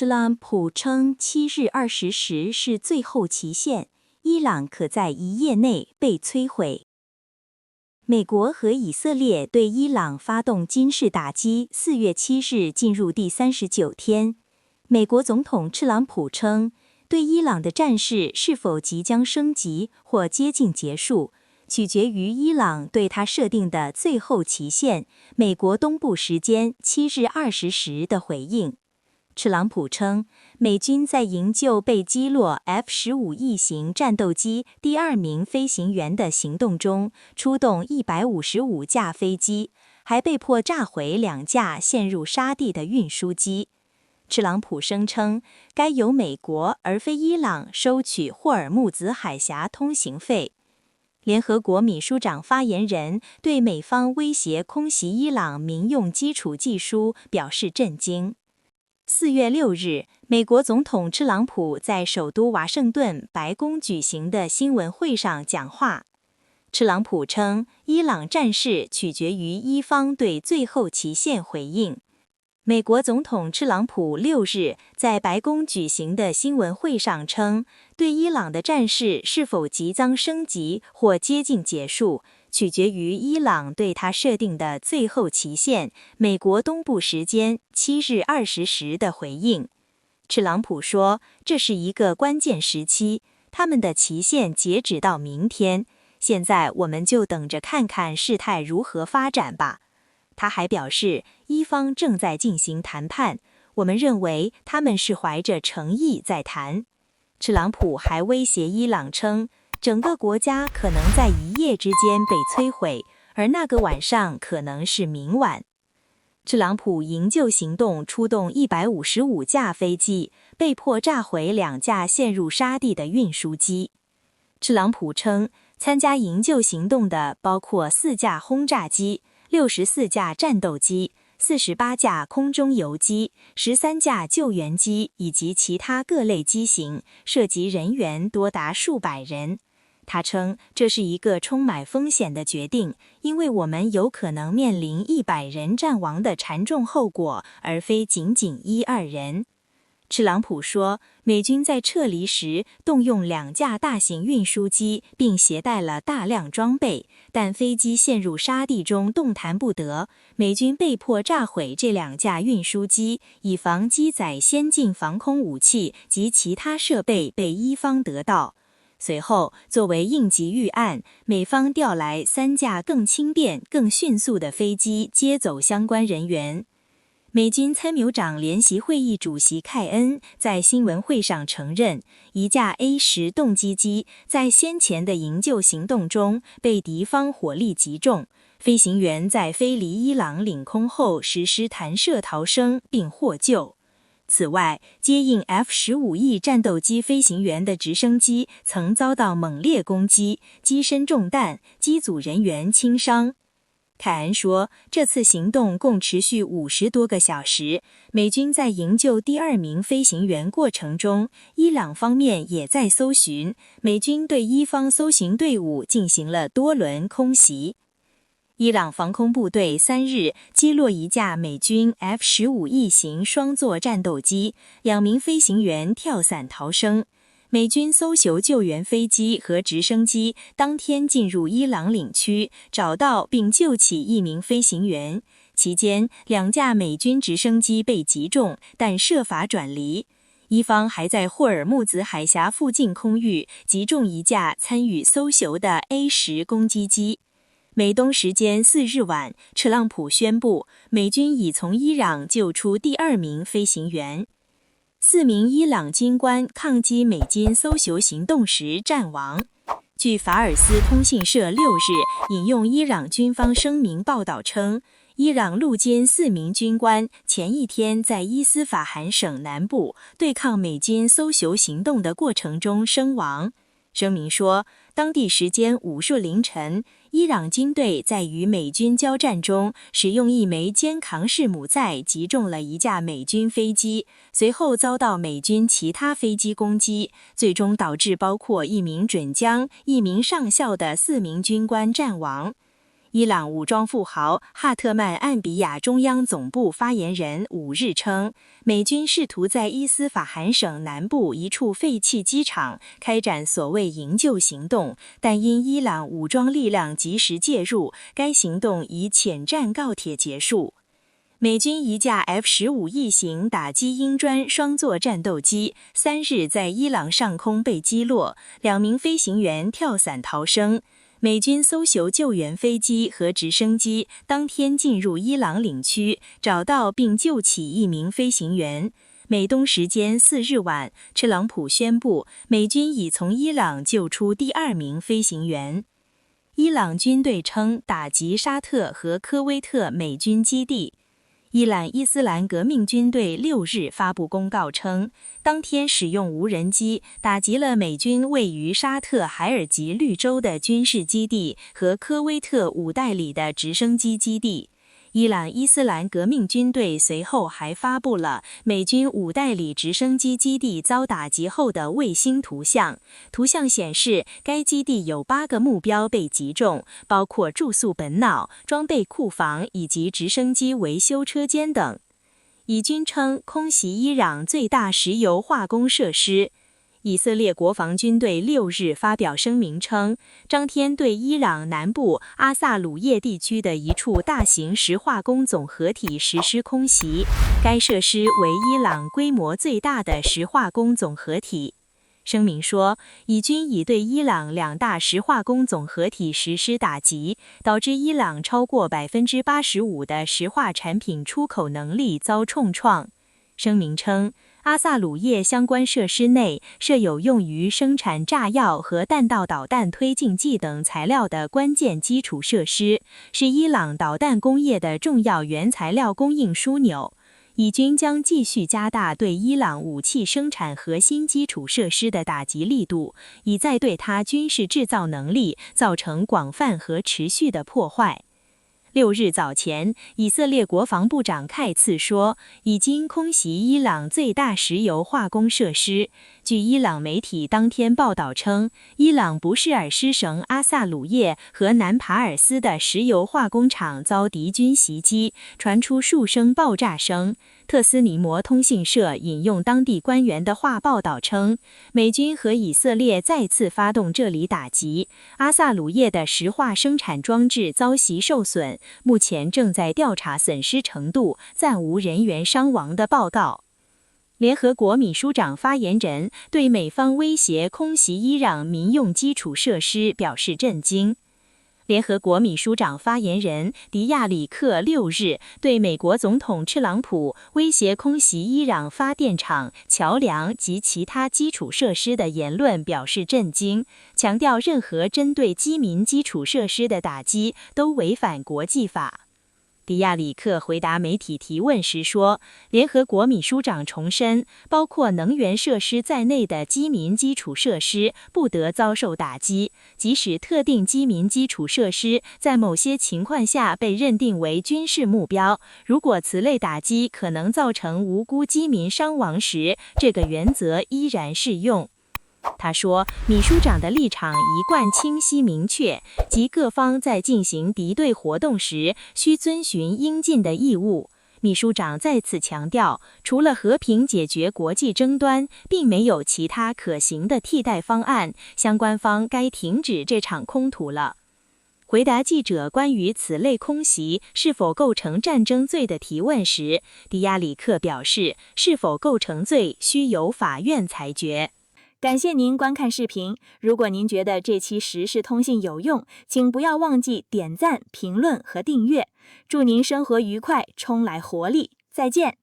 特朗普称7日20时是最后期限，伊朗可在1夜内被摧毁。美国和以色列对伊朗发动军事打击4月7日进入第39天。美国总统特朗普称，对伊朗的战事是否即将升级或接近结束，取决于伊朗对他设定的最后期限——美国东部时间7日20时的回应。特朗普称，美军在营救被击落 F-15E 型战斗机第2名飞行员的行动中，出动155架飞机，还被迫炸毁2架陷入沙地的运输机。特朗普声称，该由美国而非伊朗收取霍尔木兹海峡通行费。联合国秘书长发言人对美方威胁空袭伊朗民用基础技术表示震惊。4月6日，美国总统特朗普在首都华盛顿白宫举行的新闻会上讲话。特朗普称，伊朗战事取决于伊方对最后期限回应。美国总统特朗普6日在白宫举行的新闻会上称，对伊朗的战事是否即将升级或接近结束，取决于伊朗对他设定的最后期限——美国东部时间7日20时的回应。特朗普说，这是一个关键时期，他们的期限截止到明天，现在我们就等着看看事态如何发展吧。他还表示，伊方正在进行谈判，我们认为他们是怀着诚意在谈。特朗普还威胁伊朗称，整个国家可能在1夜之间被摧毁，而那个晚上可能是明晚。特朗普营救行动出动155架飞机，被迫炸毁2架陷入沙地的运输机。特朗普称，参加营救行动的包括4架轰炸机、64架战斗机、48架空中游机、13架救援机以及其他各类机型，涉及人员多达数百人。他称，这是一个充满风险的决定，因为我们有可能面临100人战亡的惨重后果，而非仅仅1、2人。特朗普说，美军在撤离时动用2架大型运输机，并携带了大量装备，但飞机陷入沙地中动弹不得，美军被迫炸毁这2架运输机，以防机载先进防空武器及其他设备被伊方得到。随后，作为应急预案，美方调来3架更轻便、更迅速的飞机接走相关人员。美军参谋长联席会议主席凯恩在新闻会上承认，一架 A-10动机机在先前的营救行动中被敌方火力击中，飞行员在飞离伊朗领空后实施弹射逃生并获救。此外，接应 F-15E 战斗机飞行员的直升机曾遭到猛烈攻击，机身中弹，机组人员轻伤。凯恩说，这次行动共持续50多个小时，美军在营救第2名飞行员过程中，伊朗方面也在搜寻，美军对伊方搜寻队伍进行了多轮空袭。伊朗防空部队3日击落一架美军 F-15E 型双座战斗机，2名飞行员跳伞逃生。美军搜救救援飞机和直升机当天进入伊朗领区，找到并救起1名飞行员。期间，2架美军直升机被击中，但设法转离。伊方还在霍尔木兹海峡附近空域击中一架参与搜救的 A-10攻击机。美东时间4日晚，特朗普宣布，美军已从伊朗救出第2名飞行员。4名伊朗军官抗击美军搜救行动时战亡。据法尔斯通讯社6日引用伊朗军方声明报道称，伊朗陆军4名军官前一天在伊斯法罕省南部对抗美军搜救行动的过程中身亡。声明说，当地时间5日凌晨，伊朗军队在与美军交战中使用1枚肩扛式母载击中了一架美军飞机，随后遭到美军其他飞机攻击，最终导致包括1名准将、1名上校的4名军官战亡。伊朗武装富豪哈特曼按比亚中央总部发言人5日称，美军试图在伊斯法罕省南部一处废弃机场开展所谓营救行动，但因伊朗武装力量及时介入，该行动以遣战告帖结束。美军一架 F-15 翼型打击鹰砖双座战斗机3日在伊朗上空被击落，2名飞行员跳伞逃生。美军搜救救援飞机和直升机当天进入伊朗领区，找到并救起1名飞行员。美东时间4日晚，特朗普宣布，美军已从伊朗救出第2名飞行员。伊朗军队称打击沙特和科威特美军基地。伊朗伊斯兰革命军队6日发布公告称，当天使用无人机打击了美军位于沙特海尔吉绿洲的军事基地和科威特五代里的直升机基地。伊朗伊斯兰革命军队随后还发布了美军五代里直升机基地遭打击后的卫星图像，图像显示该基地有8个目标被击中，包括住宿本脑、装备库房以及直升机维修车间等。以军称空袭伊朗最大石油化工设施。以色列国防军队6日发表声明称，当天对伊朗南部阿萨鲁叶地区的一处大型石化工总合体实施空袭，该设施为伊朗规模最大的石化工总合体。声明说，以军已对伊朗2大石化工总合体实施打击，导致伊朗超过 85% 的石化产品出口能力遭重创。声明称，阿萨鲁叶相关设施内设有用于生产炸药和弹道导弹推进剂等材料的关键基础设施，是伊朗导弹工业的重要原材料供应枢纽。以军将继续加大对伊朗武器生产核心基础设施的打击力度，以在对它军事制造能力造成广泛和持续的破坏。6日早前，以色列国防部长盖茨说，已经空袭伊朗最大石油化工设施。据伊朗媒体当天报道称，伊朗不什尔师省阿萨鲁叶和南帕尔斯的石油化工厂遭敌军袭击，传出数声爆炸声。特斯尼摩通信社引用当地官员的话报道称，美军和以色列再次发动这里打击，阿萨鲁叶的石化生产装置遭袭受损，目前正在调查损失程度，暂无人员伤亡的报告。联合国秘书长发言人对美方威胁空袭伊朗民用基础设施表示震惊。联合国秘书长发言人迪亚里克6日对美国总统特朗普威胁空袭伊朗发电厂、桥梁及其他基础设施的言论表示震惊，强调任何针对基民基础设施的打击都违反国际法。迪亚里克回答媒体提问时说，联合国秘书长重申，包括能源设施在内的基民基础设施不得遭受打击，即使特定基民基础设施在某些情况下被认定为军事目标，如果此类打击可能造成无辜基民伤亡时，这个原则依然适用。他说，秘书长的立场一贯清晰明确，即各方在进行敌对活动时需遵循应尽的义务。秘书长再次强调，除了和平解决国际争端，并没有其他可行的替代方案，相关方该停止这场冲突了。回答记者关于此类空袭是否构成战争罪的提问时，迪亚里克表示，是否构成罪需由法院裁决。感谢您观看视频，如果您觉得这期时事通信有用，请不要忘记点赞、评论和订阅。祝您生活愉快，充来活力，再见。